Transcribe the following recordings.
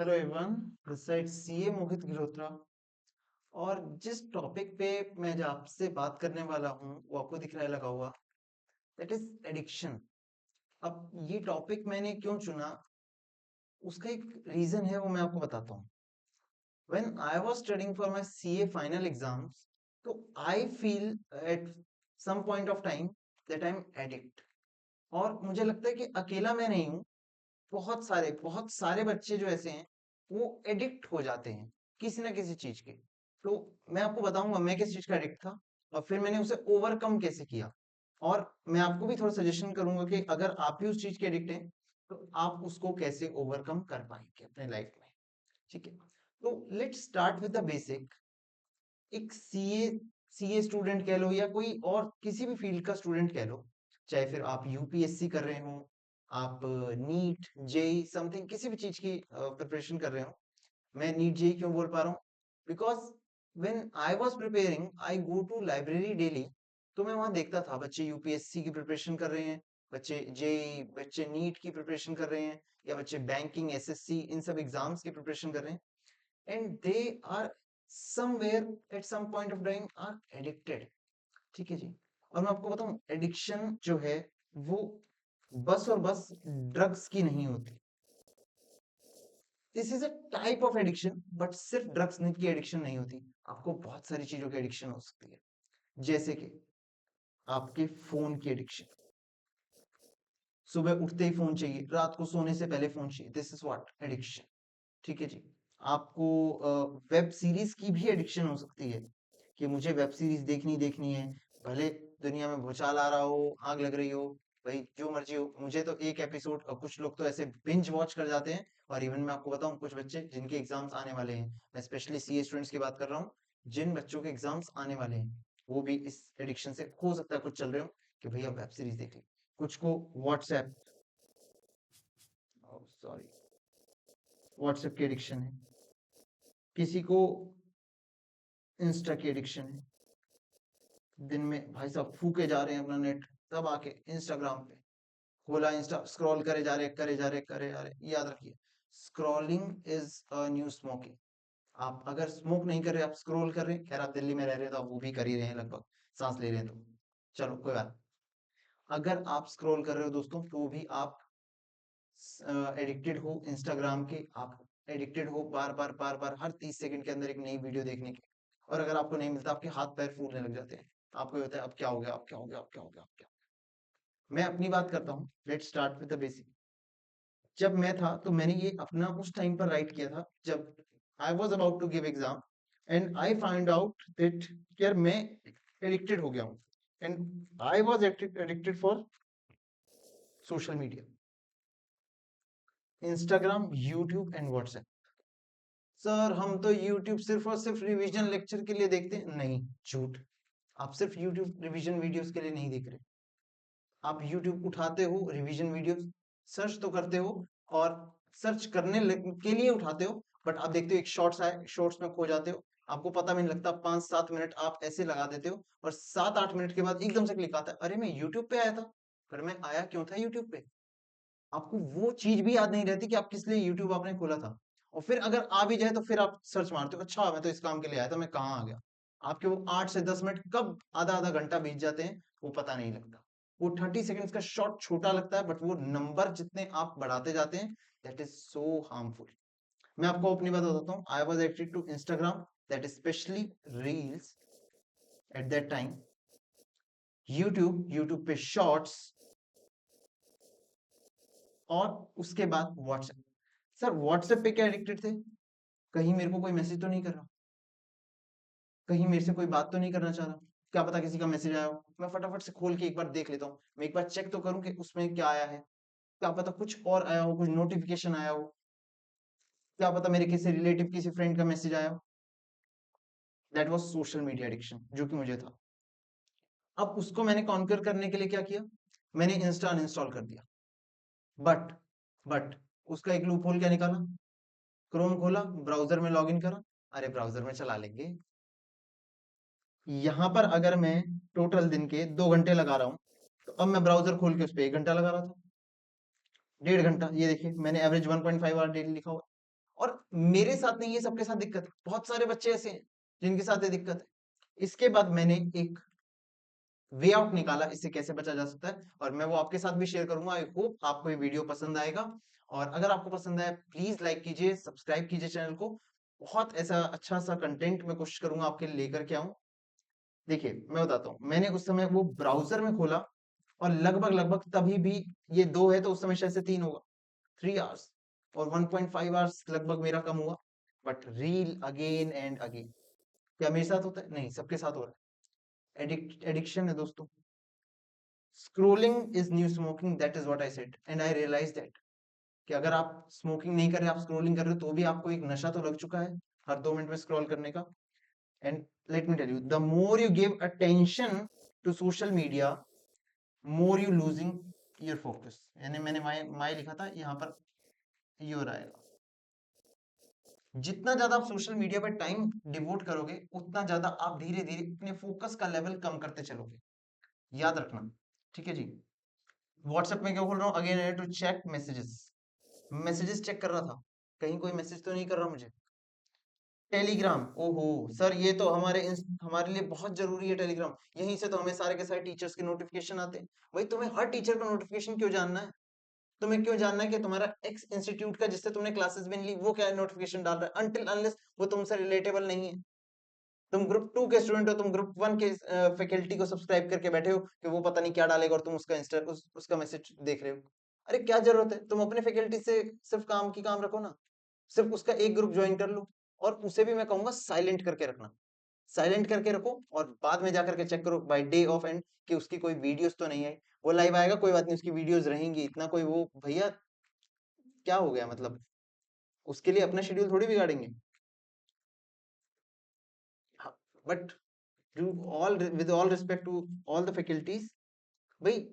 Hello everyone, this side CA Mohit Girotra. और जिस topic पे मैं जो आपसे बात करने वाला हूँ वो आपको दिख रहा है लगा हुआ, दैट इज एडिक्शन। अब ये टॉपिक मैंने क्यों चुना, उसका एक रीजन है, वो मैं आपको बताता हूँ। When I was studying for my CA final exams, तो I feel at some point of time that I am addict. और मुझे लगता है कि अकेला मैं नहीं हूँ, बहुत सारे बच्चे जो ऐसे हैं वो एडिक्ट हो जाते हैं किसी ना किसी चीज के। तो मैं आपको बताऊंगा मैं किस चीज का एडिक्ट था और फिर मैंने उसे ओवरकम कैसे किया। और मैं आपको भी थोड़ा सजेशन करूंगा कि अगर आप भी उस चीज के एडिक्ट हैं तो आप उसको कैसे ओवरकम कर पाएंगे अपने लाइफ में। ठीक है, तो let's start with the basic. एक सीए स्टूडेंट कह लो या कोई और किसी भी फील्ड का स्टूडेंट कह लो, चाहे फिर आप यूपीएससी कर रहे हो, आप नीट जेई समथिंग किसी भी चीज की प्रिपरेशन कर रहे हो। मैं नीट जेई क्यों बोल पा रहा हूँ, because when I was preparing I go to library daily. तो मैं वहां देखता था बच्चे यूपीएससी की प्रिपरेशन कर रहे हैं, बच्चे जेई, बच्चे नीट की प्रिपरेशन कर रहे हैं, या बच्चे बैंकिंग एसएससी इन सब एग्जाम्स की प्रिपरेशन कर रहे हैं। And they are somewhere at some point of time are addicted। ठीक है जी। और मैं आपको बताऊं एडिक्शन जो है वो बस और बस ड्रग्स की नहीं होती। This is a type of addiction, but सिर्फ ड्रग्स की एडिक्शन नहीं होती। आपको बहुत सारी चीजों की एडिक्शन हो सकती है, जैसे कि आपके फोन की एडिक्शन। सुबह उठते ही फोन चाहिए, रात को सोने से पहले फोन चाहिए, दिस इज व्हाट एडिक्शन। ठीक है जी। आपको वेब सीरीज की भी एडिक्शन हो सकती है कि मुझे वेब सीरीज देखनी देखनी है, भले दुनिया में भूचाल आ रहा हो, आग लग रही हो, भाई जो मर्जी हो, मुझे तो एक एपिसोड। और कुछ लोग तो ऐसे बिंज वॉच कर जाते हैं। और इवन मैं आपको बताऊं कुछ बच्चे जिनके एग्जाम्स आने वाले हैं, मैं स्पेशली सीए स्टूडेंट्स की बात कर रहा हूँ, जिन बच्चों के एग्जाम्स आने वाले हैं वो भी इस एडिक्शन से हो सकता है कुछ चल रहे हो कि भैया वेब सीरीज देख ली। कुछ को व्हाट्सएप, सॉरी, व्हाट्सएप की एडिक्शन है, किसी को इंस्टा की एडिक्शन है। दिन में भाई साहब फूके जा रहे हैं अपना नेट, तब आके इंस्टाग्राम पे खोला, इंस्टा स्क्रॉल करे जा रहे करे जा रहे करे जा रहे। याद रखिए, scrolling is a new smoking. आप अगर स्मोक नहीं कर रहे, आप स्क्रॉल कर रहे हैं, खैर आप दिल्ली में रह रहे हैं तो आप वो भी कर ही रहे हैं लगभग, सांस ले रहे हैं तो चलो कोई बात। अगर आप स्क्रॉल कर रहे हो दोस्तों तो भी आप एडिक्टेड हो इंस्टाग्राम के। आप एडिक्टेड हो बार बार बार बार हर 30 सेकंड के अंदर एक नई वीडियो देखने की। और अगर आपको नहीं मिलता, आपके हाथ पैर फूलने लग जाते हैं। आपको ये होता है अब क्या हो गया, अब क्या हो गया, अब क्या हो गया, अब क्या। मैं अपनी बात करता हूँ, let's start with the basic. जब मैं था तो मैंने ये अपना उस टाइम पर राइट किया था जब I was about to give exam, and I find out that यार मैं एडिक्टेड हो गया हूँ। And I was addicted for social media, Instagram, YouTube and WhatsApp. Sir हम तो यूट्यूब सिर्फ और सिर्फ रिवीजन लेक्चर के लिए देखते हैं, नहीं, झूठ। आप सिर्फ यूट्यूब रिवीजन वीडियोस के लिए नहीं देख रहे। आप यूट्यूब उठाते हो रिवीजन वीडियोस, सर्च तो करते हो, और सर्च करने के लिए उठाते हो, बट आप देखते हो एक शॉर्ट्स आए, शॉर्ट्स में खो जाते हो। आपको पता भी नहीं लगता, 5-7 मिनट आप ऐसे लगा देते हो, और 7-8 मिनट के बाद एकदम से क्लिक आता है, अरे मैं यूट्यूब पे आया था। पर मैं आया क्यों था यूट्यूब पे? आपको वो चीज भी याद नहीं रहती कि आप किस लिए यूट्यूब आपने खोला था। और फिर अगर आ भी जाए तो फिर आप सर्च मारते हो, अच्छा मैं तो इस काम के लिए आया था, मैं कहाँ आ गया। आपके वो 8 से 10 मिनट कब आधा आधा घंटा बीत जाते हैं वो पता नहीं लगता। वो 30 सेकेंड्स का शॉट छोटा लगता है, बट वो नंबर जितने आप बढ़ाते जाते हैं, दैट इज सो हार्मफुल। मैं आपको अपनी बात बताता हूँ, I was addicted to Instagram, that specially reels at that time, YouTube पे शॉर्ट्स, और उसके बाद व्हाट्सएप। सर व्हाट्सएप पे क्या एडिक्टेड थे? कहीं मेरे को कोई मैसेज तो नहीं कर रहा, कहीं मेरे से कोई बात तो नहीं करना चाह रहा, क्या पता किसी का मैसेज आया हो। मैं फटाफट से खोल के एक बार देख लेता हूँ, मैं एक बार चेक तो करूँ कि उसमें क्या आया है। क्या पता कुछ और आया हो, कुछ नोटिफिकेशन आया हो, क्या पता मेरे किसी रिलेटिव किसी फ्रेंड का मैसेज आया हो। That was social media addiction जो कि मुझे था। अब उसको मैंने कॉन्कर करने के लिए क्या किया, मैंने इंस्टा अनइंस्टॉल कर दिया। बट बट उसका एक लूप होल क्या निकाला, क्रोम खोला, ब्राउजर में लॉगिन करा, अरे ब्राउजर में चला लेंगे। यहाँ पर अगर मैं टोटल दिन के 2 घंटे लगा रहा हूँ, तो अब मैं ब्राउजर खोल के उस पर 1 घंटा लगा रहा था, 1.5 घंटा। ये देखिए मैंने एवरेज 1.5 आवर डेली लिखा हुआ। और मेरे साथ नहीं, ये सबके साथ दिक्कत है, बहुत सारे बच्चे ऐसे हैं जिनके साथ ये दिक्कत है। इसके बाद मैंने एक वे आउट निकाला इससे कैसे बचा जा सकता है, और मैं वो आपके साथ भी शेयर करूंगा। आई होप आपको ये वीडियो पसंद आएगा, और अगर आपको पसंद आए प्लीज लाइक कीजिए, सब्सक्राइब कीजिए चैनल को। बहुत ऐसा अच्छा सा कंटेंट मैं कोशिश करूंगा आपके लिए लेकर के आऊं। देखिए मैं बताता हूँ, मैंने उस समय वो ब्राउजर में खोला, और लगभग लगभग तभी भी, ये 2 है तो उस समय शायद से 3 होगा, 3 आवर्स, और 1.5 आवर्स लगभग मेरा कम हुआ। But reel again and again, क्या मेरे साथ होता है? नहीं, सबके साथ हो रहा है। एडिक्शन है दोस्तों। Scrolling is new smoking, that is what I said, and I realise that कि अगर आप स्मोकिंग नहीं कर रहे, आप स्क्रोलिंग कर रहे हो, तो भी आपको एक नशा तो लग चुका है हर 2 मिनट में स्क्रॉल करने का। And let me tell you, the more you give attention to social media, more you losing your focus. यानी मैंने माई लिखा था यहाँ पर, योर आएगा। जितना ज्यादा आप सोशल मीडिया पर टाइम डिवोट करोगे, उतना ज्यादा आप धीरे धीरे अपने फोकस का लेवल कम करते चलोगे, याद रखना। ठीक है जी। व्हाट्सएप में क्या बोल रहा हूँ, again to check messages. Messages चेक कर रहा था, कहीं कोई मैसेज तो नहीं कर रहा मुझे। टेलीग्राम, ओहो सर, ये तो हमारे लिए बहुत जरूरी है टेलीग्राम। यहीं से तो हमें सारे के सारे टीचर्स के नोटिफिकेशन आते हैं। भाई तुम्हें हर टीचर का नोटिफिकेशन क्यों जानना है? तुम्हें क्यों जानना है कि तुम्हारा एक्स इंस्टीट्यूट का जिससे तुमने क्लासेस भी नहीं ली, वो क्या नोटिफिकेशन डाल रहा है, अनटिल अनलेस वो तुमसे रिलेटेबल नहीं है। तुम ग्रुप 2 के स्टूडेंट हो, तुम ग्रुप 1 के फैकल्टी को सब्सक्राइब करके बैठे हो कि वो पता नहीं क्या डालेगा, और तुम उसका उसका मैसेज देख रहे हो। अरे क्या जरूरत है? तुम अपने फैकल्टी से सिर्फ काम रखो ना, सिर्फ उसका एक ग्रुप ज्वाइन कर लो, और उसे भी मैं कहूंगा साइलेंट करके रखना। साइलेंट करके रखो, और बाद में जाकर के चेक करो बाय डे ऑफ एंड कि उसकी कोई वीडियोस तो नहीं आई। वो लाइव आएगा कोई बात नहीं, उसकी वीडियोस रहेंगी, इतना कोई वो भैया क्या हो गया मतलब, उसके लिए अपना शेड्यूल थोड़ी बिगाड़ेंगे। But to all, with all respect to all the faculties, भाई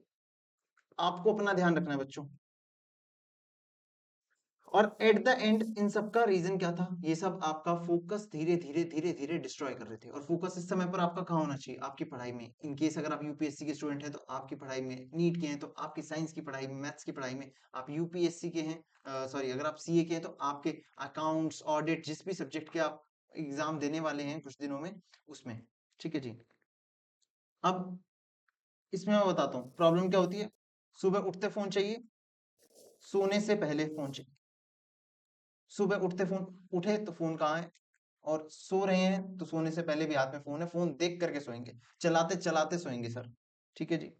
आपको अपना ध्यान रखना है बच्चों। और एट द एंड इन सब का रीजन क्या था? ये सब आपका फोकस धीरे धीरे डिस्ट्रॉय कर रहे थे। और फोकस इस समय पर आपका कहाँ होना चाहिए? आपकी पढ़ाई में। इन केस अगर आप यूपीएससी के स्टूडेंट हैं तो आपकी पढ़ाई में, नीट के हैं तो आपकी साइंस की पढ़ाई में, मैथ्स की पढ़ाई में। आप यूपीएससी के हैं, सॉरी अगर आप सीए के हैं तो आपके अकाउंट्स, ऑडिट, जिस भी सब्जेक्ट के आप एग्जाम देने वाले हैं कुछ दिनों में, उसमें। ठीक है जी। अब इसमें मैं बताता हूँ प्रॉब्लम क्या होती है। सुबह उठते फोन चाहिए, सोने से पहले फोन चाहिए। सुबह उठते फोन, उठे तो फोन कहाँ है, और सो रहे हैं तो सोने से पहले भी हाथ में फोन है, फोन देख करके सोएंगे, चलाते चलाते सोएंगे सर। ठीक है जी।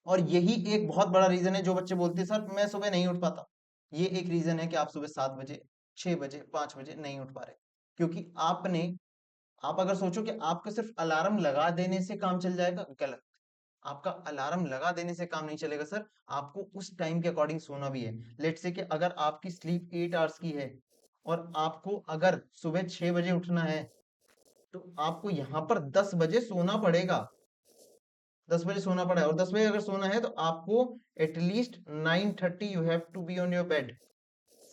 और यही एक बहुत बड़ा रीजन है, जो बच्चे बोलते हैं सर मैं सुबह नहीं उठ पाता। ये एक रीजन है कि आप सुबह 7 बजे, 6 बजे, 5 बजे नहीं उठ पा रहे, क्योंकि आप अगर सोचो कि आपको सिर्फ अलार्म लगा देने से काम चल जाएगा, गलत। आपका अलार्म लगा देने से काम नहीं चलेगा सर, आपको उस टाइम के अकॉर्डिंग सोना भी है। लेट से कि अगर आपकी स्लीप 8 आवर्स की है, और आपको अगर सुबह 6 बजे उठना है, तो आपको यहाँ पर 10 बजे सोना पड़ेगा। 10 बजे सोना पड़ा है, और 10 बजे अगर सोना है तो आपको at least 9:30 you have to be on your bed.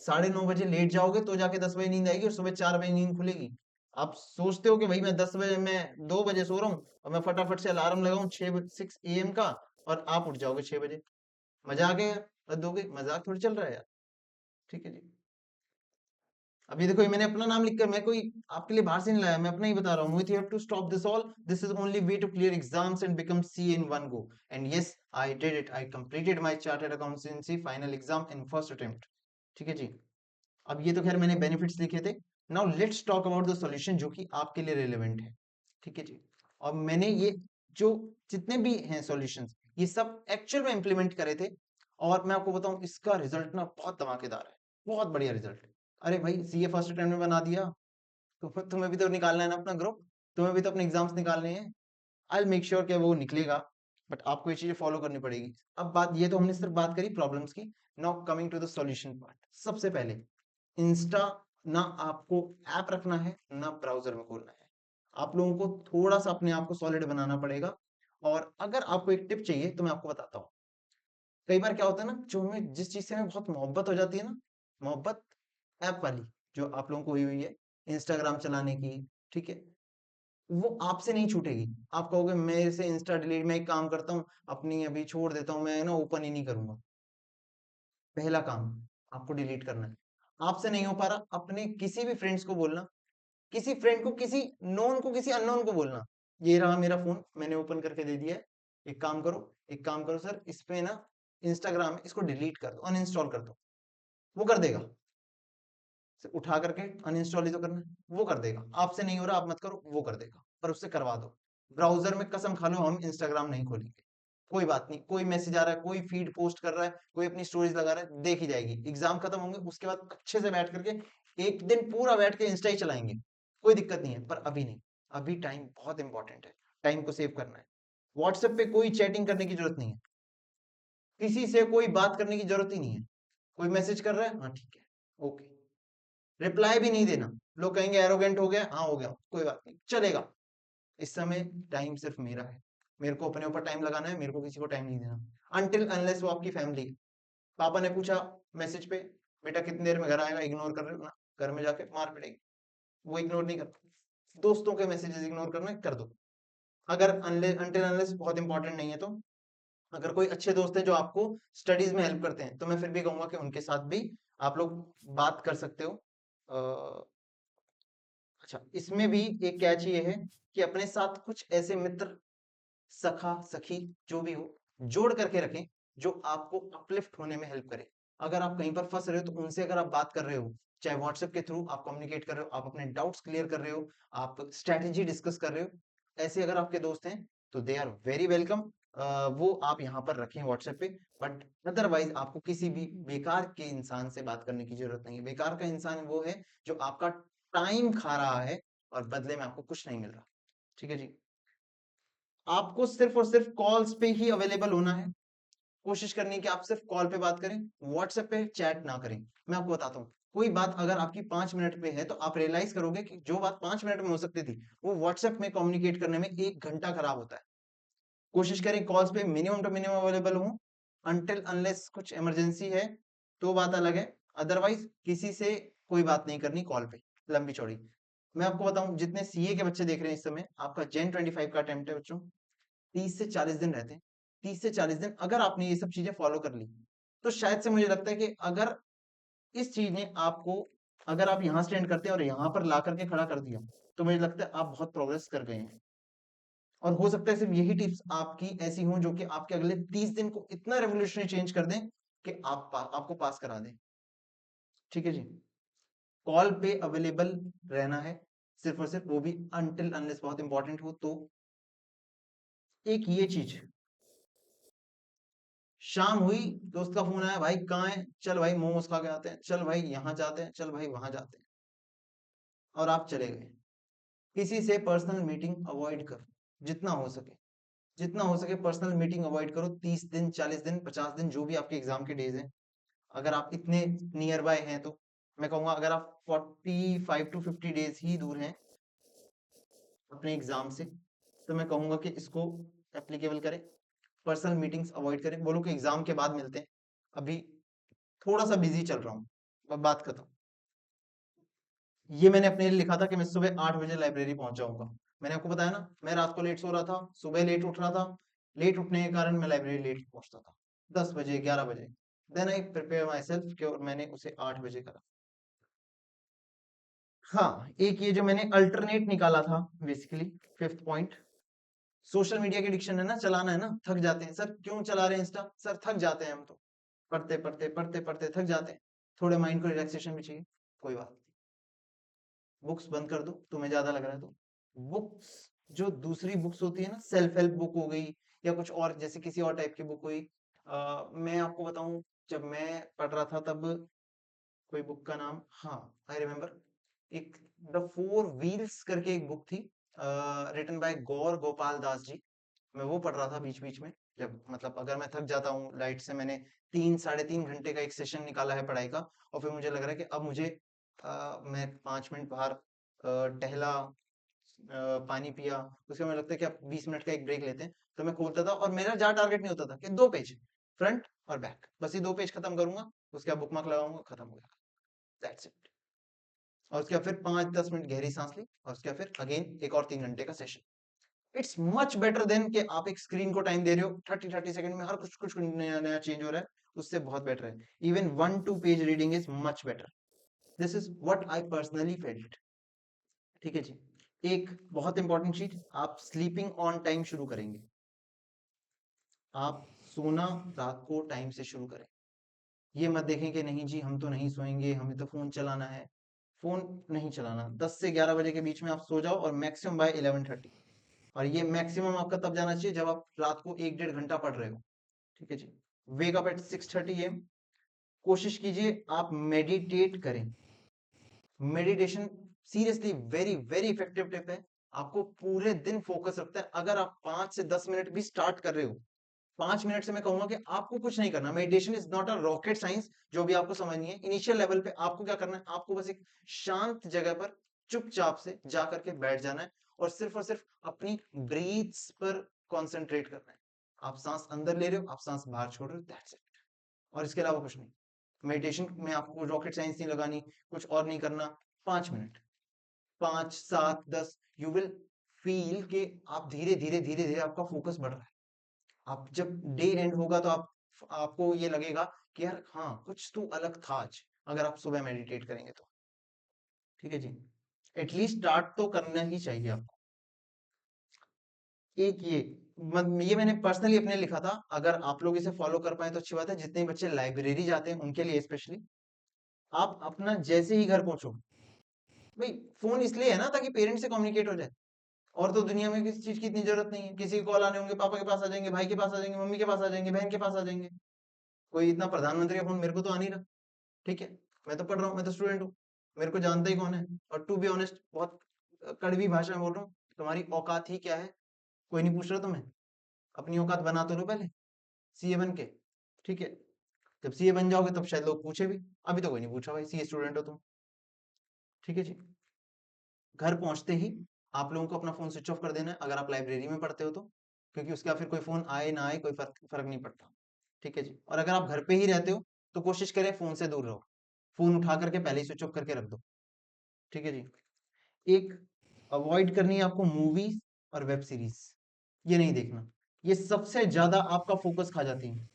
9:30 बजे लेट जाओगे तो जाके 10 बजे नींद आएगी, और सुबह 4 बजे नींद खुलेगी। आप सोचते हो कि भाई मैं 10 बजे, मैं 2 बजे सो रहा हूँ, और मैं फटाफट से अलार्म लगाऊं 6 AM का, और आप उठ जाओगे 6 बजे। मजाक है? हद हो गई, मजाक थोड़ी चल रहा है यार। ठीक है जी। अभी देखो, ये मैंने अपना नाम लिखकर, मैं कोई आपके लिए बाहर से नहीं लाया, मैं अपना ही बता रहा हूँ। With you have to stop this all, this is only way to clear exams and become C in one go. And yes, I did it, I completed my chartered accountancy final exam in first attempt. ठीक है जी। अब ये तो खैर मैंने benefits लिखे थे। Now let's talk about the solution जो कि आपके लिए रेलेवेंट है। ठीक है जी। और मैंने ये जो जितने भी हैं सॉल्यूशंस, ये सब एक्चुअल में इंप्लीमेंट करे थे, और मैं आपको बताऊं इसका रिजल्ट ना बहुत धमाकेदार है, बहुत बढ़िया रिजल्ट। अरे भाई सीए फर्स्ट अटेम्प्ट में बना दिया, तो फिर तुम्हें भी तो निकालना है ना अपना ग्रुप, तुम्हें भी तो अपने एग्जाम्स निकालने हैं। आई मेक श्योर कि वो निकलेगा, बट आपको ये चीजें फॉलो करनी पड़ेगी। अब बात, ये तो हमने सिर्फ बात करी प्रॉब्लम्स की। Now coming to the solution part. सबसे पहले, इंस्टा ना आपको ऐप रखना है, ना ब्राउजर में खोलना है। आप लोगों को थोड़ा सा अपने आप को सॉलिड बनाना पड़ेगा। और अगर आपको एक टिप चाहिए तो मैं आपको बताता हूँ। कई बार क्या होता है ना, जो हमें जिस चीज से हमें बहुत मोहब्बत हो जाती है ना, मोहब्बत ऐप वाली जो आप लोगों को हुई हुई है इंस्टाग्राम चलाने की, ठीक है, वो आपसे नहीं छूटेगी। आप कहोगे मेरे से इंस्टा डिलीट, मैं एक काम करता हूँ अपनी अभी छोड़ देता हूँ, मैं ना ओपन ही नहीं करूंगा। पहला काम आपको डिलीट करना है। आपसे नहीं हो पा रहा, अपने किसी भी फ्रेंड्स को बोलना, किसी फ्रेंड को, किसी नोन को, किसी अननोन को बोलना, ये रहा मेरा फोन, मैंने ओपन करके दे दिया है, एक काम करो सर, इस पे ना इंस्टाग्राम है, इसको डिलीट कर दो, अनइंस्टॉल कर दो। वो कर देगा, उठा करके अनइंस्टॉल ही तो करना है, वो कर देगा। आपसे नहीं हो रहा, आप मत करो, वो कर देगा, पर उससे करवा दो। ब्राउजर में कसम खा लो, हम इंस्टाग्राम नहीं खोलेंगे। कोई बात नहीं, कोई मैसेज आ रहा है, कोई फीड पोस्ट कर रहा है, कोई अपनी स्टोरीज लगा रहा है, देखी जाएगी। एग्जाम खत्म होंगे उसके बाद अच्छे से बैठ करके एक दिन पूरा बैठ के इंस्टा ही चलाएंगे, कोई दिक्कत नहीं है, पर अभी नहीं। अभी टाइम बहुत इंपॉर्टेंट है, टाइम को सेव करना है। व्हाट्सएप पे कोई चैटिंग करने की जरूरत नहीं है, किसी से कोई बात करने की जरूरत ही नहीं है। कोई मैसेज कर रहा है, हाँ ठीक है, ओके, रिप्लाई भी नहीं देना। लोग कहेंगे एरोगेंट हो गया, हाँ हो गया, कोई बात नहीं, चलेगा। इस समय टाइम सिर्फ मेरा है, मेरे को अपने ऊपर टाइम लगाना है, मेरे को किसी को टाइम नहीं देना, अनटिल अनलेस वो आपकी फैमिली है। पापा ने पूछा मैसेज पे, बेटा कितनी देर में घर आएगा, इग्नोर कर रहे हो ना, घर में जाके मार पड़ेगी। वो इग्नोर नहीं करता। दोस्तों के मैसेजेस इग्नोर करना है, कर दो। अगर अनटिल अनलेस बहुत इंपॉर्टेंट नहीं है तो, अगर कोई अच्छे दोस्त हैं जो आपको स्टडीज में हेल्प करते हैं, तो मैं फिर भी कहूंगा कि उनके साथ भी आप लोग बात कर सकते हो। अच्छा, इसमें भी एक कैच ये है कि अपने साथ कुछ ऐसे मित्र, सखा सखी जो भी हो, जोड़ करके रखें, जो आपको अपलिफ्ट होने में हेल्प करे। अगर आप कहीं पर फंस रहे हो, तो उनसे अगर आप बात कर रहे हो, चाहे व्हाट्सएप के थ्रू आप कम्युनिकेट कर रहे हो, आप अपने डाउट्स क्लियर कर रहे हो, आप स्ट्रेटेजी डिस्कस कर रहे हो, ऐसे अगर आपके दोस्त हैं, तो दे आर वेरी वेलकम। वो आप यहाँ पर रखें व्हाट्सएप पे। बट अदरवाइज आपको किसी भी बेकार के इंसान से बात करने की जरूरत नहीं है। बेकार का इंसान वो है जो आपका टाइम खा रहा है और बदले में आपको कुछ नहीं मिल रहा। ठीक है जी। आपको सिर्फ और सिर्फ कॉल्स पे ही अवेलेबल होना है। कोशिश करनी है कि आप सिर्फ कॉल पे बात करें, व्हाट्सएप पे चैट ना करें। मैं आपको बताता हूँ, कोई बात अगर आपकी 5 मिनट पे है, तो आप रियलाइज करोगे कि जो बात 5 मिनट में हो सकती थी, वो व्हाट्सएप में कम्युनिकेट करने में 1 घंटा खराब होता है। कोशिश करें कॉल्स पे मिनिमम टू मिनिमम अवेलेबल हो, अनटिल अनलेस कुछ इमरजेंसी है तो बात अलग है। अदरवाइज किसी से कोई बात नहीं करनी कॉल पे, लंबी चौड़ी। मैं आपको बताऊं, जितने सीए के बच्चे देख रहे हैं इस समय, आपका जेन 25 का अटेम्प्ट है बच्चों, 30 से 40 दिन रहते हैं। 30 से 40 दिन अगर आपने ये सब चीजें फॉलो कर ली, तो शायद से मुझे लगता है कि अगर इस चीज ने आपको, अगर आप यहाँ स्टैंड करते हैं और यहाँ पर ला करके खड़ा कर दिया, तो मुझे लगता है आप बहुत प्रोग्रेस कर गए हैं। और हो सकता है सिर्फ यही टिप्स आपकी ऐसी हों जो कि आपके अगले 30 दिन को इतना रेवोल्यूशनरी चेंज कर दें कि आपको पास करा दें। ठीक है जी। कॉल पे अवेलेबल रहना है सिर्फ और सिर्फ, वो भी अनटिल अनलेस बहुत इंपॉर्टेंट हो तो। एक ये चीज, शाम हुई, दोस्त का फोन आया, भाई कहाँ है, चल भाई मोमोज खा के आते हैं, चल भाई यहाँ जाते हैं, चल भाई वहां जाते हैं, और आप चले गए। किसी से पर्सनल मीटिंग अवॉइड करो, जितना हो सके, जितना हो सके पर्सनल मीटिंग अवॉइड करो। 30 दिन, 40 दिन, 50 दिन, जो भी आपके एग्जाम के डेज हैं, अगर आप इतने नियर बाय हैं, तो मैं कहूंगा अगर आप 45 to 50 डेज ही दूर हैं अपने एग्जाम से, तो मैं कहूंगा कि इसको एप्लीकेबल करें। पर्सनल मीटिंग्स अवॉइड करें, बोलो कि एग्जाम के बाद मिलते हैं, अभी थोड़ा सा बिजी चल रहा हूँ, अब बात खत्म। ये मैंने अपने लिए लिखा था कि मैं सुबह 8 बजे लाइब्रेरी पहुंच जाऊंगा। मैंने आपको बताया ना, मैं रात को लेट सो रहा था, सुबह लेट उठ रहा था, लेट उठने के कारण मैं लाइब्रेरी लेट पहुंचता था, 10 बजे, 11 बजे। Then I prepare myself कि, और मैंने उसे 8 बजे करा। हाँ, एक ये जो मैंने अल्टरनेट निकाला था, basically fifth point, social media की एडिक्शन है ना, चलाना है ना, थक जाते हैं सर, क्यों चला रहे हैं इंस्टा, सर थक जाते हैं हम तो, पढ़ते पढ़ते पढ़ते पढ़ते थक जाते हैं, थोड़े माइंड को रिलैक्सेशन भी चाहिए। कोई बात, बुक्स बंद कर दो, तुम्हें ज्यादा लग रहा है तो। बुक्स, जो दूसरी बुक्स होती है ना, सेल्फ हेल्प बुक हो गई, या कुछ और जैसे किसी और टाइप की बुक हुई। मैं आपको बताऊं, जब मैं पढ़ रहा था तब कोई बुक का नाम, हाँ आई रिमेम्बर, एक द फोर व्हील्स करके एक बुक थी, रिटन बाय गौर गोपाल दास जी। मैं वो पढ़ रहा था बीच बीच में, जब मतलब अगर मैं थक जाता हूँ लाइट से, मैंने 3 साढ़े 3 घंटे का एक सेशन निकाला है पढ़ाई का, और फिर मुझे लग रहा है कि अब मुझे मैं 5 मिनट बाहर टहला, पानी पिया, उसके बाद मुझे लगता है कि अब 20 मिनट का एक ब्रेक लेते हैं, तो मैं खोलता था, और मेरा ज्यादा टारगेट नहीं होता था कि 2 पेज फ्रंट और बैक, बस ये 2 पेज खत्म करूंगा, उसके बाद बुकमार्क लगाऊंगा, खत्म हो गया, दैट्स इट। और उसके बाद फिर 5-10 मिनट गहरी सांस ली, और उसके बाद फिर अगेन एक और 3 घंटे का session. It's much better than कि आप एक स्क्रीन को टाइम दे रहे हो, 30-30 सेकंड में हर कुछ कुछ नया नया चेंज हो रहा है, उससे बहुत बेटर है। Even 1-2 page reading is much better. This is what I personally felt. ठीक है जी। एक बहुत इंपॉर्टेंट चीज, आप स्लीपिंग ऑन टाइम शुरू करेंगे। आप सोना रात को टाइम से शुरू करें। ये मत देखें कि नहीं जी हम तो नहीं सोएंगे, हमें तो फोन चलाना है। फोन नहीं चलाना, 10 से 11 बजे के बीच में आप सो जाओ, और मैक्सिमम बाय 11:30। और ये मैक्सिमम आपका तब जाना चाहिए जब आप रात को 1-1.5 घंटा पढ़ रहे हो। ठीक है जी। Wake up at 6:30 AM। कोशिश कीजिए आप मेडिटेट करें। Meditation seriously very very effective tip है। आपको पूरे दिन फोकस रखता है। अगर आप 5 से 10 मिनट भी स्टार्ट कर रहे हो, 5 मिनट से मैं कहूंगा कि आपको कुछ नहीं करना। Meditation is not a rocket science जो भी आपको समझनी है। इनिशियल लेवल पे आपको क्या करना है, आपको बस एक शांत जगह पर चुपचाप से जा करके बैठ जाना है, और सिर्फ अपनी ब्रीथ्स पर कॉन्सेंट्रेट करना है। आप सांस अंदर ले रहे हो, आप सांस बाहर छोड़ रहे हो, दैट्स इट। और इसके अलावा कुछ नहीं। मेडिटेशन में आपको रॉकेट साइंस नहीं लगानी, कुछ और नहीं करना। 5 मिनट, 5, 7, 10, यू विल फील कि आप धीरे धीरे धीरे धीरे आपका फोकस बढ़ रहा है। आप जब डे एंड होगा तो आपको ये लगेगा कि यार हाँ कुछ तो अलग था आज, अगर आप सुबह मेडिटेट करेंगे तो। ठीक है जी। एटलीस्ट स्टार्ट तो करना ही चाहिए आपको। एक ये मैंने पर्सनली अपने लिखा था। अगर आप लोग इसे फॉलो कर पाए तो अच्छी बात है। जितने बच्चे लाइब्रेरी जाते हैं उनके लिए स्पेशली, आप अपना जैसे ही घर पहुंचो, भाई फोन इसलिए है ना ताकि पेरेंट्स से कम्युनिकेट हो जाए। और तो दुनिया में किसी चीज की इतनी जरूरत नहीं है। किसी के कॉल आने होंगे, पापा के पास आ जाएंगे, भाई के पास आ जाएंगे, मम्मी के पास आ जाएंगे, बहन के पास आ जाएंगे। कोई इतना प्रधानमंत्री का फोन मेरे को तो आ नहीं रहा। ठीक है, मैं तो पढ़ रहा हूँ, मैं तो स्टूडेंट हूँ, मेरे को जानता ही कौन है। और टू बी ऑनेस्ट, बहुत कड़वी भाषा में बोल रहा हूँ, तुम्हारी औकात ही क्या है, कोई नहीं पूछ रहा तुम्हें। अपनी औकात बना तो लो पहले, सीए बन के। ठीक है, जब सीए बन जाओगे तब शायद लोग पूछे भी। अभी तो कोई नहीं पूछा भाई, सीए स्टूडेंट हो तुम। ठीक है जी। घर पहुंचते ही आप लोगों को अपना फोन स्विच ऑफ कर देना है, अगर आप लाइब्रेरी में पढ़ते हो तो, क्योंकि उसका फिर कोई फोन आए ना आए कोई फर्क फर्क नहीं पड़ता। ठीक है जी। और अगर आप घर पे ही रहते हो तो कोशिश करें फोन से दूर रहो। फोन उठा करके पहले ही स्विच ऑफ करके रख दो। ठीक है जी। एक अवॉइड करनी है आपको मूवीज और वेब सीरीज, ये नहीं देखना। ये सबसे ज्यादा आपका फोकस खा जाती है,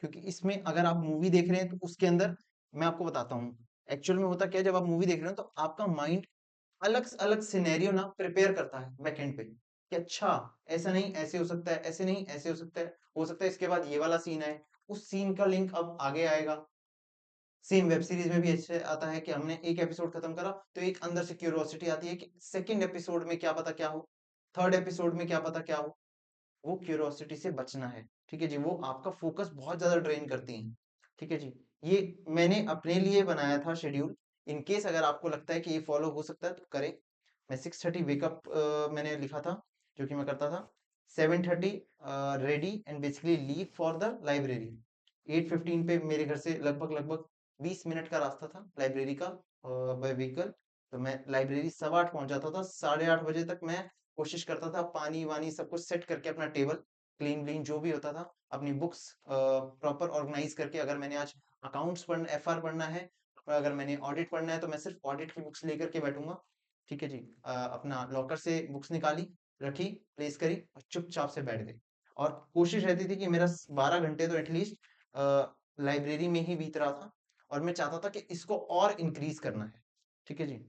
क्योंकि इसमें अगर आप मूवी देख रहे हैं तो उसके अंदर, मैं आपको बताता हूँ एक्चुअल में होता क्या है। जब आप मूवी देख रहे हो तो आपका माइंड अलग अलग सिनेरियो ना प्रिपेयर करता है बैकएंड पे, कि अच्छा ऐसा नहीं ऐसे हो सकता है, ऐसे नहीं ऐसे हो सकता है इसके बाद ये वाला सीन है, उस सीन का लिंक अब आगे आएगा। सेम वेब सीरीज में भी ऐसे आता है कि हमने एक एपिसोड खत्म करा तो एक अंदर से क्यूरियोसिटी आती है कि सेकंड एपिसोड में क्या पता क्या हो, थर्ड एपिसोड में क्या पता क्या हो। वो क्यूरियोसिटी से बचना है। ठीक है जी। वो आपका फोकस बहुत ज्यादा ड्रेन करती हैं। ठीक है जी। ये मैंने अपने लिए बनाया था शेड्यूल। इन केस अगर आपको लगता है कि ये फॉलो हो सकता है तो करें। मैं 6:30 वेकअप मैंने लिखा था, जो कि मैं करता था। 7:30 ready and basically leave for the library. 8:15 पे मेरे घर से लगभग लगभग 20 मिनट का रास्ता था लाइब्रेरी का बाय व्हीकल। तो मैं लाइब्रेरी 7:15 पहुंच जाता था। 8:30 बजे तक मैं कोशिश करता था पानी वानी सब कुछ सेट करके, अपना टेबल क्लीन व्लीन जो भी होता था, अपनी बुक्स प्रॉपर ऑर्गेनाइज करके। अगर मैंने आज अकाउंट्स पढ़ना, एफआर पढ़ना है, अगर मैंने ऑडिट पढ़ना है तो मैं सिर्फ ऑडिट की बुक्स लेकर के बैठूंगा। ठीक है जी। अपना लॉकर से बुक्स निकाली, रखी, प्लेस करी और चुपचाप से बैठ गई। और कोशिश रहती थी कि मेरा 12 घंटे तो एटलीस्ट लाइब्रेरी में ही बीत रहा था। और मैं चाहता था कि इसको और इंक्रीज करना है। ठीक है जी।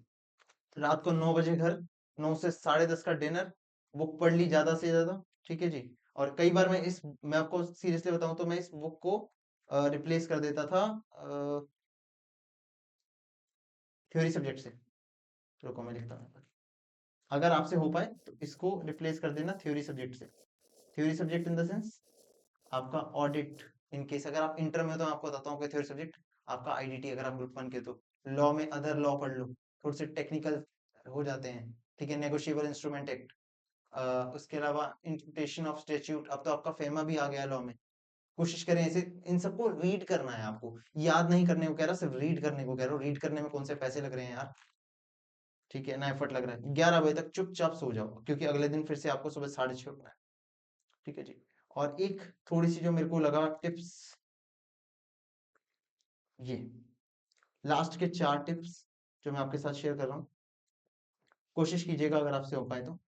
रात को 9 बजे घर, 9 से 10:30 का डिनर, बुक पढ़ ली ज्यादा से ज्यादा। ठीक है जी। और कई बार मैं आपको सीरियसली बताऊं तो मैं इस बुक को रिप्लेस कर देता था थ्योरी सब्जेक्ट से। रुको मैं लिखता हूँ। अगर आपसे हो पाए तो इसको रिप्लेस कर देना थ्योरी सब्जेक्ट से। Theory subject in the sense आपका ऑडिट। इन केस अगर आप इंटर में हो तो मैं आपको बताता हूँ कि थ्योरी सब्जेक्ट आपका आईडीटी, अगर आप ग्रुप 1 के तो लॉ में अदर लॉ पढ़ लो, थोड़े से टेक्निकल हो जाते हैं। ठीक है, नेगोशिएबल इंस्ट्रूमेंट एक्ट, उसके अलावा इंटरप्रिटेशन ऑफ स्टैट्यूट, अब तो आपका फेमा भी आ गया लॉ में। कोशिश करें ऐसे इन सबको रीड करना है आपको, याद नहीं करने को कह रहा, सिर्फ रीड करने को कह रहा हूँ। रीड करने में कौन से पैसे लग रहे हैं यार। ठीक है ना, एफर्ट लग रहा है। 11 बजे तक चुपचाप सो जाओ, क्योंकि अगले दिन फिर से आपको सुबह 6:30 उठना है। ठीक है जी। और एक थोड़ी सी जो मेरे को लगा टिप्स, ये लास्ट के 4 टिप्स जो मैं आपके साथ शेयर कर रहा हूँ। कोशिश कीजिएगा अगर आपसे हो पाए तो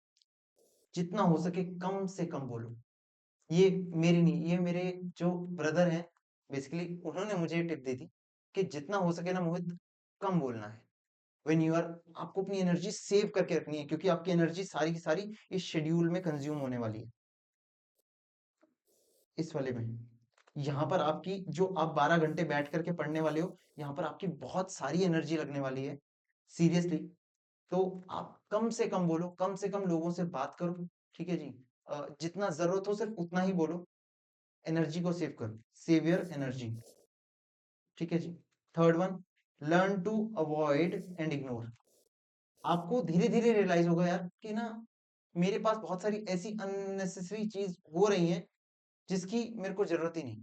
जितना हो सके कम से कम बोलो। ये मेरी नहीं, ये मेरे जो ब्रदर हैं बेसिकली, उन्होंने मुझे ये टिप दी थी कि जितना हो सके ना मोहित, कम बोलना है। व्हेन यू आर, आपको अपनी एनर्जी सेव करके रखनी है, क्योंकि आपकी एनर्जी सारी की सारी इस शेड्यूल में कंज्यूम होने वाली है, इस वाले में। यहाँ पर आपकी जो आप 12 घंटे बैठ करके पढ़ने वाले हो, यहाँ पर आपकी बहुत सारी एनर्जी लगने वाली है, सीरियसली। तो आप कम से कम बोलो, कम से कम लोगों से बात करो, ठीक है जी। जितना जरूरत हो सिर्फ उतना ही बोलो, एनर्जी को सेव करो, सेव योर एनर्जी, ठीक है जी। Third one, learn to avoid and ignore. आपको धीरे धीरे रियलाइज होगा यार कि ना, मेरे पास बहुत सारी ऐसी अननेसेसरी चीज हो रही हैं जिसकी मेरे को जरूरत ही नहीं।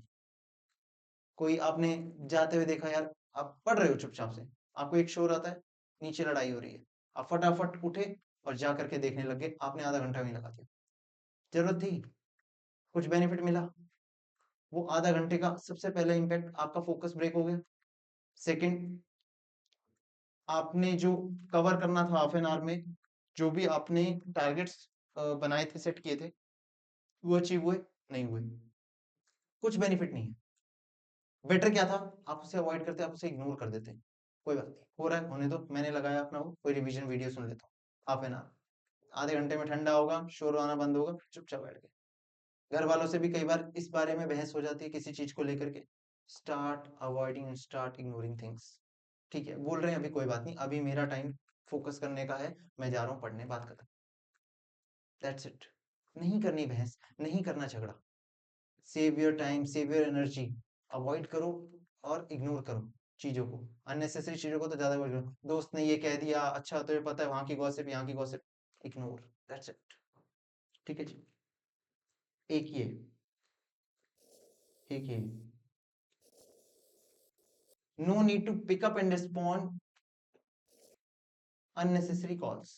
कोई आपने जाते हुए देखा यार, आप पढ़ रहे हो चुपचाप से, आपको एक शोर आता है, नीचे लड़ाई हो रही है, आप फटाफट उठे और जा करके देखने लग गए, आपने आधा घंटा वहीं लगा दिया। जरूरत थी? कुछ बेनिफिट मिला? वो आधा घंटे का सबसे पहला इम्पैक्ट, आपका फोकस ब्रेक हो गया। सेकंड, आपने जो कवर करना था हाफ एन आवर में, जो भी आपने टारगेट्स बनाए थे, सेट किए थे, वो अचीव हुए? नहीं हुए। कुछ बेनिफिट नहीं है। बेटर क्या था, आप उसे अवॉइड करते, आप उसे इग्नोर कर देते। कोई बात नहीं, हो रहा है होने दो, मैंने लगाया अपना वो कोई रिवीजन वीडियो सुन लेता हूँ, हाफ एन आवर, आधे घंटे में ठंडा होगा, शोर आना बंद होगा, चुपचाप बैठ गए। घर वालों से भी कई बार इस बारे में बहस हो जाती है किसी चीज को लेकर के, start avoiding and start ignoring things. ठीक है, बोल रहे हैं अभी कोई बात नहीं, अभी मेरा टाइम फोकस करने का है, मैं जा रहा हूँ पढ़ने, बात खत्म, दैट्स इट। नहीं करनी बहस, नहीं करना झगड़ा, save your time, save your energy, avoid करो और इग्नोर करो चीजों को, अननेसेसरी चीजों को तो ज्यादा अवॉइड करो। दोस्त ने ये कह दिया, अच्छा तो ये पता है वहां की गॉसिप, यहाँ की गॉसिप, इग्नोर, दैट्स इट, ठीक है जी। एक ये, एक ये, no need to pick up and respond unnecessary calls.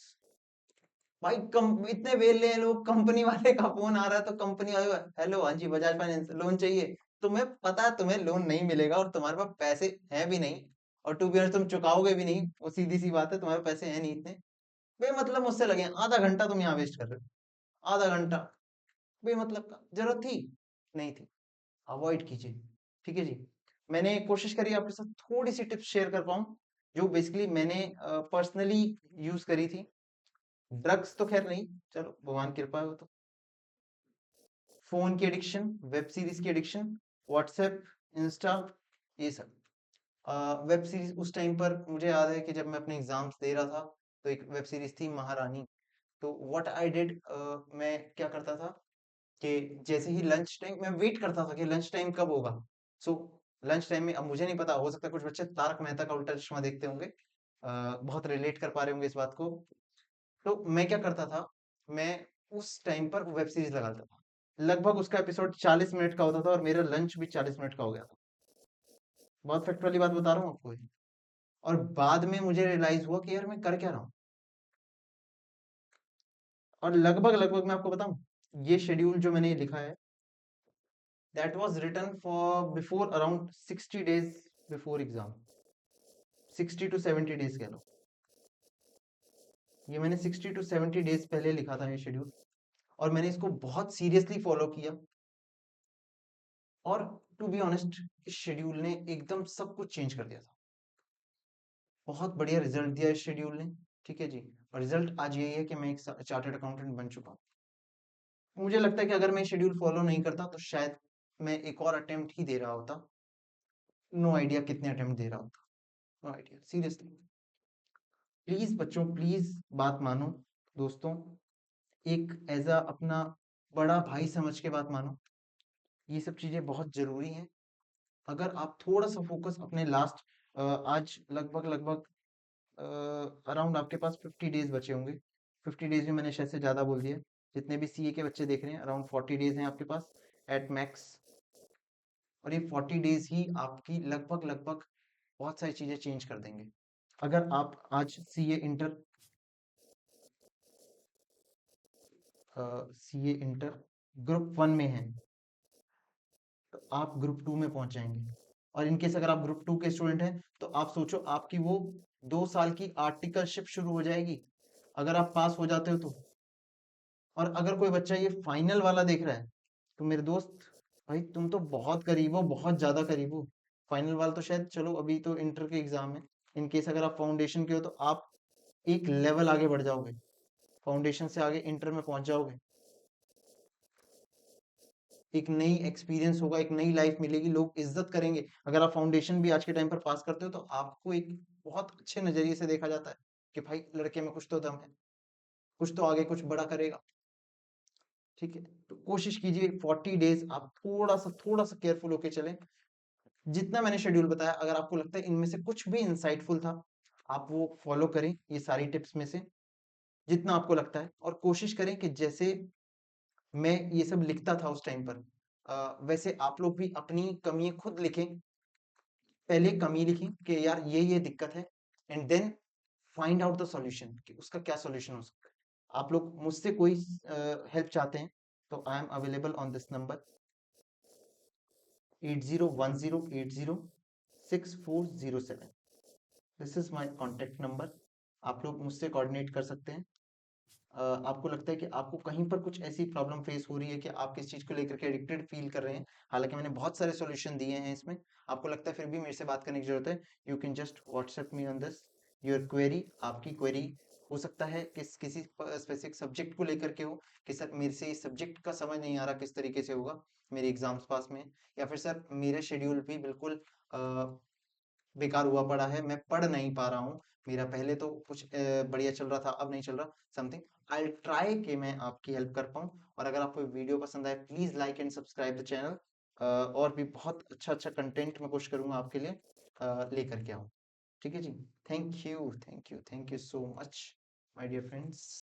भाई कम इतने वेले हैं लोग, कंपनी वाले का फोन आ रहा है तो कंपनी वाले, हेलो हाँ जी बजाज फाइनेंस लोन चाहिए, तुम्हें पता है तुम्हें लोन नहीं मिलेगा और तुम्हारे पास पैसे हैं भी नहीं, और टू बी ऑनेस्ट तुम चुकाओगे भी नहीं, वो सीधी सी बात है, तुम्हारे पैसे हैं नहीं इतने, बेमतलब मुझसे लगे हैं। आधा घंटा तुम यहाँ वेस्ट कर रहे हो, आधा घंटा बेमतलब का, जरूरत थी? नहीं थी, अवॉइड कीजिए, ठीक है जी। मैंने कोशिश करी आपके साथ थोड़ी सी टिप्स शेयर कर पाऊँ, जो बेसिकली मैंने पर्सनली यूज करी थी। ड्रग्स तो खैर नहीं, चलो भगवान की कृपा है वो तो। फोन की एडिक्शन, वेब सीरीज की एडिक्शन, व्हाट्सएप, इंस्टा, ये सब। वेब सीरीज उस टाइम पर मुझे याद है कि जब मैं अपने एग्जाम्स दे रहा था, तो एक वेब सीरीज थी महारानी। तो व्हाट आई डिड, मैं क्या करता था कि जैसे ही लंच टाइम, मैं वेट करता था कि लंच टाइम कब होगा। सो लंच टाइम में, अब मुझे नहीं पता, हो सकता है कुछ बच्चे तारक मेहता का उल्टा चश्मा देखते होंगे, बहुत रिलेट कर पा रहे होंगे इस बात को। तो मैं क्या करता था, मैं उस टाइम पर वेब सीरीज लगाता था, लगभग उसका एपिसोड 40 मिनट का होता था और मेरा लंच भी 40 मिनट का हो गया था। बहुत फैक्ट वाली बात बता रहा हूँ आपको ये। और बाद में मुझे रियलाइज हुआ कि यार मैं कर क्या रहा हूँ। और लगभग लगभग मैं आपको बताऊं, ये शेड्यूल जो मैंने लिखा है, that was written for before around 60 days before exam, 60 to 70 days कह लो। ये मैंने 60 to 70 डेज पहले लिखा था ये शेड्यूल, और मैंने इसको बहुत सीरियसली फॉलो किया। और टू बी ऑनेस्ट, इस शेड्यूल ने एकदम सब कुछ चेंज कर दिया था। बहुत बढ़िया रिजल्ट दिया इस शेड्यूल ने, ठीक है जी। और रिजल्ट आज यही है कि मैं एक चार्टर्ड अकाउंटेंट बन चुका हूँ। मुझे लगता है कि अगर मैं शेड्यूल फॉलो नहीं करता तो शायद मैं एक और अटेम्प्ट ही दे रहा होता। नो आइडिया कितने अटेम्प्ट दे रहा होता, नो आइडिया, सीरियसली। प्लीज बच्चों, प्लीज बात मानो, दोस्तों, एक एज अ अपना बड़ा भाई समझ के बात मानो, ये सब चीजें बहुत जरूरी हैं। अगर आप थोड़ा सा फोकस अपने लास्ट, आज लगभग लगभग अराउंड आपके पास 50 डेज बचे होंगे, 50 डेज में मैंने शायद से ज्यादा बोल दिया, जितने भी सीए के बच्चे देख रहे हैं अराउंड 40 डेज हैं आपके पास एट मैक्स। और ये 40 डेज ही आपकी लगभग लगभग बहुत सारी चीजें चेंज कर देंगे। अगर आप आज सीए इंटर ग्रुप 1 में हैं, तो आप ग्रुप 2 में पहुंच जाएंगे। और इनकेस अगर आप ग्रुप 2 के स्टूडेंट हैं, तो आप सोचो आपकी वो 2 साल की आर्टिकलशिप शुरू हो जाएगी, अगर आप पास हो जाते हो तो। और अगर कोई बच्चा ये फाइनल वाला देख रहा है, तो मेरे दोस्त, भाई तुम तो बहुत करीब हो, बहुत ज्यादा करीब हो। फाइनल वाला तो शायद, चलो अभी तो इंटर के एग्जाम है, इन केस अगर आप फाउंडेशन के हो तो आप एक लेवल आगे बढ़ जाओगे, फाउंडेशन से आगे इंटर में पहुंच जाओगे, एक नई एक्सपीरियंस होगा, एक नई लाइफ मिलेगी, लोग इज्जत करेंगे। अगर आप फाउंडेशन भी आज के टाइम पर पास करते हो तो आपको एक बहुत अच्छे नजरिए से देखा जाता है कि भाई लड़के में कुछ तो दम है, कुछ तो आगे कुछ बड़ा करेगा। ठीक है, तो कोशिश कीजिए 40 डेज आप थोड़ा सा केयरफुल होके चलें। जितना मैंने शेड्यूल बताया, अगर आपको लगता है इनमें से कुछ भी इंसाइटफुल था, आप वो फॉलो करें, ये सारी टिप्स में से जितना आपको लगता है, और कोशिश करें कि जैसे मैं ये सब लिखता था उस टाइम पर, वैसे आप लोग भी अपनी कमियां खुद लिखें। पहले कमी लिखें कि यार ये दिक्कत है, and then find out the solution कि उसका क्या सॉल्यूशन हो सकता है। आप लोग मुझसे कोई हेल्प चाहते हैं तो I am available on this number 8010806407। This is my contact number. आप लोग मुझसे कोऑर्डिनेट कर सकते हैं। आपको लगता है कि आपको कहीं पर कुछ ऐसी प्रॉब्लम फेस हो रही है कि आप किस चीज को लेकर के एडिक्टेड फील कर रहे हैं, हालांकि मैंने बहुत सारे सॉल्यूशन दिए हैं इसमें, आपको लगता है फिर भी मेरे से बात करने की जरूरत है, you can just WhatsApp me on this your query. आपकी क्वेरी हो सकता है किसी स्पेसिफिक सब्जेक्ट को लेकर के हो, कि सर मेरे से इस सब्जेक्ट का समझ नहीं आ रहा किस तरीके से होगा, मेरे एग्जाम्स पास में, या फिर सर मेरा शेड्यूल भी बिल्कुल बेकार हुआ पड़ा है, मैं पढ़ नहीं पा रहा हूँ, मेरा पहले तो कुछ बढ़िया चल रहा था, अब नहीं चल रहा, समथिंग। आई ट्राई कि मैं आपकी हेल्प कर पाऊँ। और अगर आपको वीडियो पसंद आए, please like and subscribe the channel. और भी बहुत अच्छा अच्छा कंटेंट मैं कोशिश करूंगा आपके लिए लेकर के आऊँ। ठीक है जी। Thank you, thank you, thank you so much my dear friends.